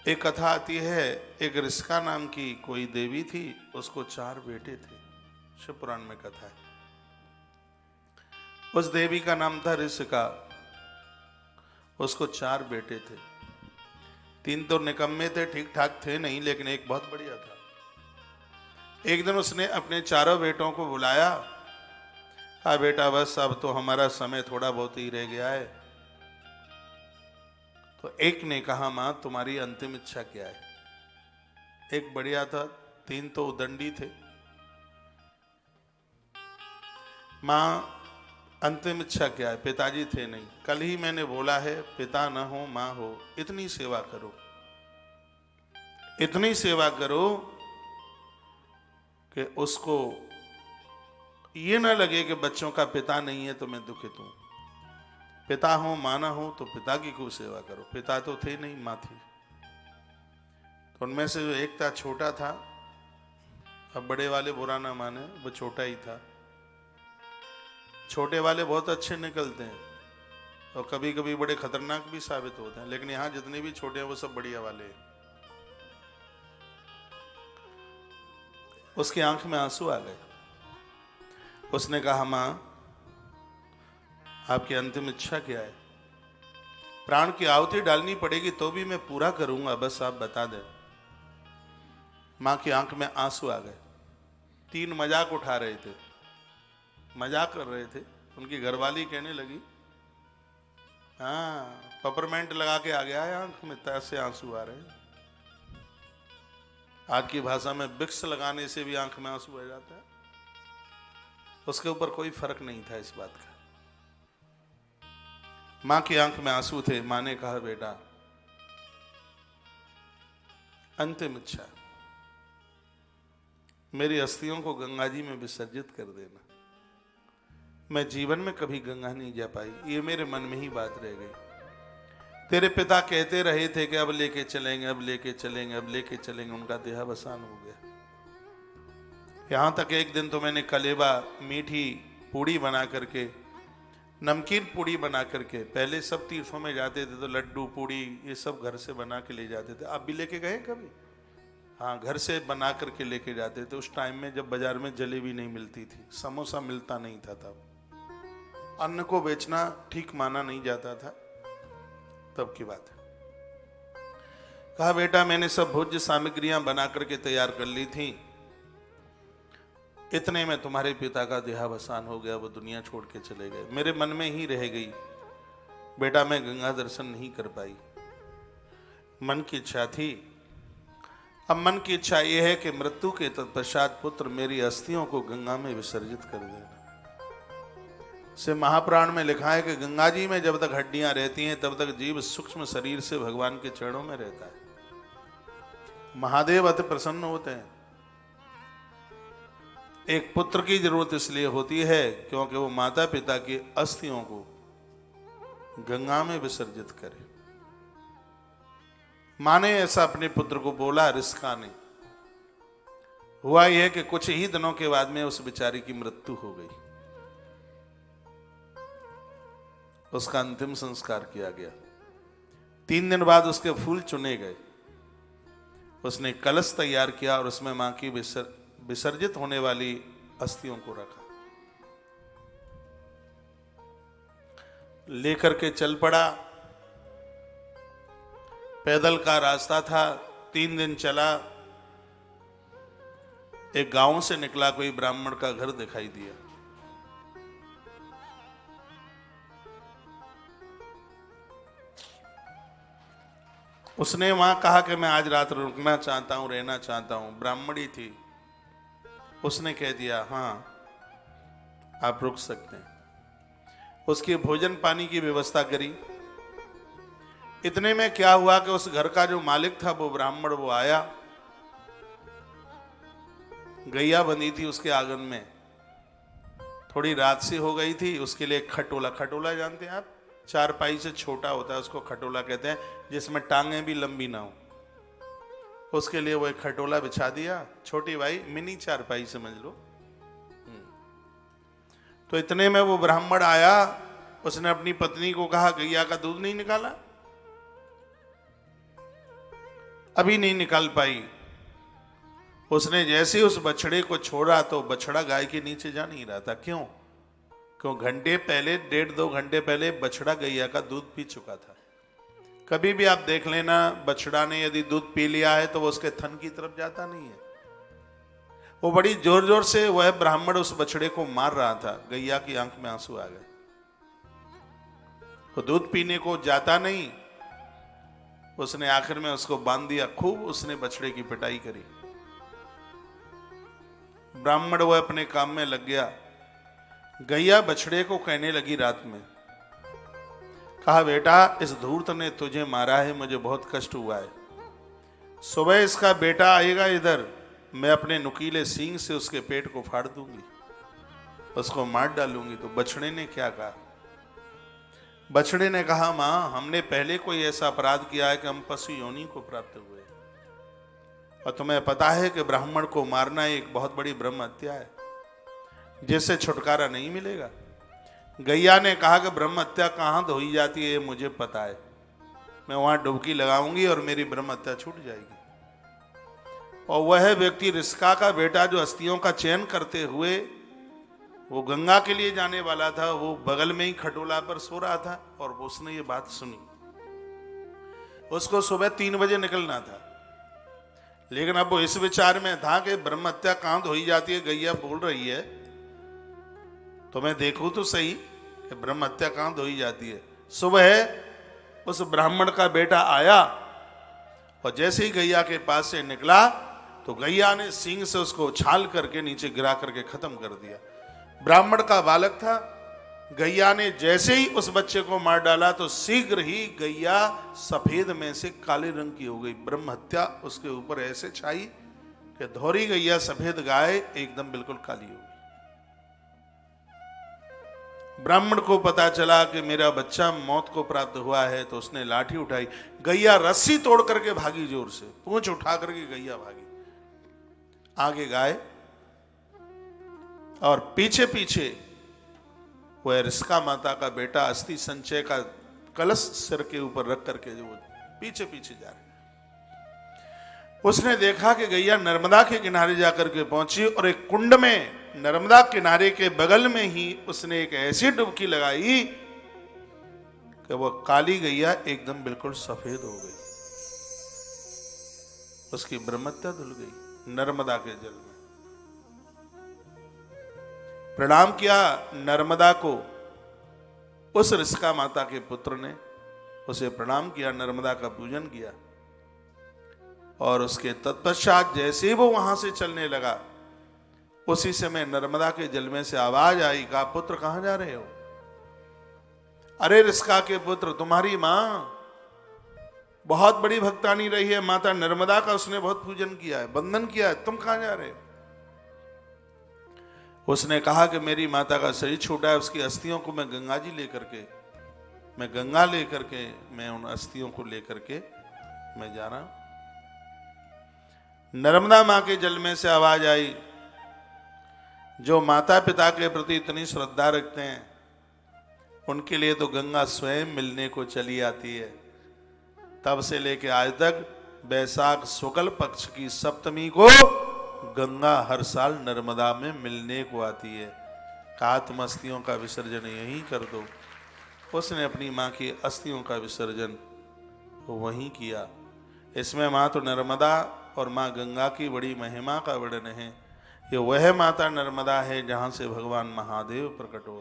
एक कथा आती है, एक रिस्का नाम की कोई देवी थी, उसको 4 बेटे थे। शिव पुराण में कथा है। उस देवी का नाम था रिस्का। उसको 4 बेटे थे। 3 तो निकम्मे थे, ठीक ठाक थे नहीं, लेकिन एक बहुत बढ़िया था। एक दिन उसने अपने चारों बेटों को बुलाया, कहा बेटा बस अब तो हमारा समय थोड़ा बहुत ही रह गया है। तो एक ने कहा मां तुम्हारी अंतिम इच्छा क्या है। एक बढ़िया था, 3 तो उदंडी थे। मां अंतिम इच्छा क्या है। पिताजी थे नहीं, कल ही मैंने बोला है पिता न हो मां हो, इतनी सेवा करो, इतनी सेवा करो कि उसको ये ना लगे कि बच्चों का पिता नहीं है तो मैं दुखित हूं। पिता हो मां ना हो तो पिता की खूब सेवा करो। पिता तो थे नहीं, मां थी। तो उनमें से जो एक था छोटा था, अब बड़े वाले बुरा ना माने, वो छोटा ही था। छोटे वाले बहुत अच्छे निकलते हैं और कभी कभी बड़े खतरनाक भी साबित होते हैं, लेकिन यहां जितने भी छोटे हैं वो सब बढ़िया वाले हैं। उसकी आंख में आंसू आ गए। उसने कहा मां आपकी अंतिम इच्छा क्या है। प्राण की आहुति डालनी पड़ेगी तो भी मैं पूरा करूंगा, बस आप बता दें। मां की आंख में आंसू आ गए। 3 मजाक उठा रहे थे, मजाक कर रहे थे। उनकी घरवाली कहने लगी हाँ पेपरमेंट लगा के आ गया है आंख में, तैसे आंसू आ रहे हैं। आज की भाषा में विक्स लगाने से भी आंख में आंसू आ जाता है। उसके ऊपर कोई फर्क नहीं था इस बात का। मां की आंख में आंसू थे। मां ने कहा बेटा अंतिम इच्छा, मेरी अस्थियों को गंगा जी में विसर्जित कर देना। मैं जीवन में कभी गंगा नहीं जा पाई, ये मेरे मन में ही बात रह गई। तेरे पिता कहते रहे थे कि अब लेके चलेंगे, अब लेके चलेंगे, अब लेके चलेंगे। उनका देहावसान हो गया। यहां तक एक दिन तो मैंने कलेबा, मीठी पूड़ी बना करके, नमकीन पूड़ी बना करके, पहले सब तीर्थों में जाते थे तो लड्डू पूड़ी ये सब घर से बना के ले जाते थे। आप भी लेके गए कभी? हाँ, घर से बना करके लेके जाते थे। उस टाइम में जब बाजार में जलेबी नहीं मिलती थी, समोसा मिलता नहीं था, तब अन्न को बेचना ठीक माना नहीं जाता था, तब की बात है। कहा बेटा मैंने सब भोज्य सामग्रियां बना करके तैयार कर ली थी, इतने में तुम्हारे पिता का देहावसान हो गया, वो दुनिया छोड़ के चले गए। मेरे मन में ही रह गई बेटा मैं गंगा दर्शन नहीं कर पाई। मन की इच्छा थी, अब मन की इच्छा यह है कि मृत्यु के तत्पश्चात पुत्र मेरी अस्थियों को गंगा में विसर्जित कर देना। से महापुराण में लिखा है कि गंगा जी में जब तक हड्डियां रहती हैं तब तक जीव सूक्ष्म शरीर से भगवान के चरणों में रहता है। महादेव अति प्रसन्न होते हैं। एक पुत्र की जरूरत इसलिए होती है क्योंकि वो माता पिता की अस्थियों को गंगा में विसर्जित करे। मां ने ऐसा अपने पुत्र को बोला, रिस्का ने। हुआ यह कि कुछ ही दिनों के बाद में उस बेचारी की मृत्यु हो गई। उसका अंतिम संस्कार किया गया। 3 दिन बाद उसके फूल चुने गए। उसने कलश तैयार किया और उसमें मां की विसर्जित होने वाली अस्थियों को रखा, लेकर के चल पड़ा। पैदल का रास्ता था, 3 दिन चला। एक गांव से निकला, कोई ब्राह्मण का घर दिखाई दिया। उसने वहां कहा कि मैं आज रात रुकना चाहता हूं, रहना चाहता हूं। ब्राह्मणी थी, उसने कह दिया हाँ आप रुक सकते हैं। उसकी भोजन पानी की व्यवस्था करी। इतने में क्या हुआ कि उस घर का जो मालिक था वो ब्राह्मण, वो आया। गैया बंधी थी उसके आंगन में, थोड़ी रात सी हो गई थी। उसके लिए खटोला, खटोला जानते हैं आप, 4 पाई से छोटा होता है, उसको खटोला कहते हैं, जिसमें टांगें भी लंबी ना हो। उसके लिए वो एक खटोला बिछा दिया, छोटी भाई मिनी 4 पाई समझ लो। तो इतने में वो ब्राह्मण आया। उसने अपनी पत्नी को कहा गैया का दूध नहीं निकाला। अभी नहीं निकाल पाई। उसने जैसे उस बछड़े को छोड़ा तो बछड़ा गाय के नीचे जा नहीं रहा था। क्यों? घंटे पहले, 1.5-2 घंटे पहले बछड़ा गैया का दूध पी चुका था। कभी भी आप देख लेना, बछड़ा ने यदि दूध पी लिया है तो वो उसके थन की तरफ जाता नहीं है। वो बड़ी जोर जोर से वह ब्राह्मण उस बछड़े को मार रहा था। गैया की आंख में आंसू आ गए। वो दूध पीने को जाता नहीं। उसने आखिर में उसको बांध दिया। खूब उसने बछड़े की पिटाई करी। ब्राह्मण वह अपने काम में लग गया। गैया बछड़े को कहने लगी रात में, कहा बेटा इस धूर्त ने तुझे मारा है, मुझे बहुत कष्ट हुआ है। सुबह इसका बेटा आएगा इधर, मैं अपने नुकीले सींग से उसके पेट को फाड़ दूंगी, उसको मार डालूंगी। तो बछड़े ने क्या कहा? बछड़े ने कहा मां, हमने पहले कोई ऐसा अपराध किया है कि हम पशु योनि को प्राप्त हुए, और तुम्हें पता है कि ब्राह्मण को मारना एक बहुत बड़ी ब्रह्म हत्या है जिससे छुटकारा नहीं मिलेगा। गैया ने कहा कि ब्रह्म हत्या कहाँ धोई जाती है मुझे पता है, मैं वहां डुबकी लगाऊंगी और मेरी ब्रह्म हत्या छूट जाएगी। और वह व्यक्ति रिस्का का बेटा जो अस्थियों का चयन करते हुए वो गंगा के लिए जाने वाला था, वो बगल में ही खटोला पर सो रहा था और उसने ये बात सुनी। उसको सुबह 3 बजे निकलना था, लेकिन अब वो इस विचार में था कि ब्रह्म हत्या कहां धोई जाती है, गैया बोल रही है तो मैं देखूं तो सही कि ब्रह्म हत्या कहां धोई जाती है। सुबह उस ब्राह्मण का बेटा आया और जैसे ही गैया के पास से निकला तो गैया ने सींग से उसको उछाल करके नीचे गिरा करके खत्म कर दिया। ब्राह्मण का बालक था। गैया ने जैसे ही उस बच्चे को मार डाला तो शीघ्र ही गैया सफेद में से काले रंग की हो गई। ब्रह्म हत्या उसके ऊपर ऐसे छाई कि धौरी गैया सफेद गाय एकदम बिल्कुल काली हो गई। ब्राह्मण को पता चला कि मेरा बच्चा मौत को प्राप्त हुआ है तो उसने लाठी उठाई। गैया रस्सी तोड़ करके भागी, जोर से पूंछ उठा करके गैया भागी। आगे गाय और पीछे पीछे वह रिस्का माता का बेटा अस्थि संचय का कलश सिर के ऊपर रख करके जो पीछे पीछे जा रहे। उसने देखा कि गैया नर्मदा के किनारे जाकर के पहुंची और एक कुंड में नर्मदा किनारे के बगल में ही उसने एक ऐसी डुबकी लगाई कि वह काली गैया एकदम बिल्कुल सफेद हो गई। उसकी ब्रह्मत्या धुल गई नर्मदा के जल में। प्रणाम किया नर्मदा को। उस रिस्का माता के पुत्र ने उसे प्रणाम किया, नर्मदा का पूजन किया और उसके तत्पश्चात जैसे वो वहां से चलने लगा उसी समय नर्मदा के जल में से आवाज आई, कहा पुत्र कहां जा रहे हो? अरे रिस्का के पुत्र, तुम्हारी मां बहुत बड़ी भक्तानी रही है, माता नर्मदा का उसने बहुत पूजन किया है, वंदन किया है, तुम कहां जा रहे हो? उसने कहा कि मेरी माता का शरीर छूटा है, उसकी अस्थियों को मैं गंगा जी गंगा लेकर के मैं उन अस्थियों को लेकर के मैं जा रहा हूं। नर्मदा मां के जल में से आवाज आई, जो माता पिता के प्रति इतनी श्रद्धा रखते हैं उनके लिए तो गंगा स्वयं मिलने को चली आती है। तब से लेके आज तक बैसाख शुक्ल पक्ष की सप्तमी को गंगा हर साल नर्मदा में मिलने को आती है। आत्म अस्थियों का विसर्जन यहीं कर दो। उसने अपनी माँ की अस्थियों का विसर्जन वहीं किया। इसमें माँ तो नर्मदा और माँ गंगा की बड़ी महिमा का वर्णन है। ये वह माता नर्मदा है जहाँ से भगवान महादेव प्रकट हो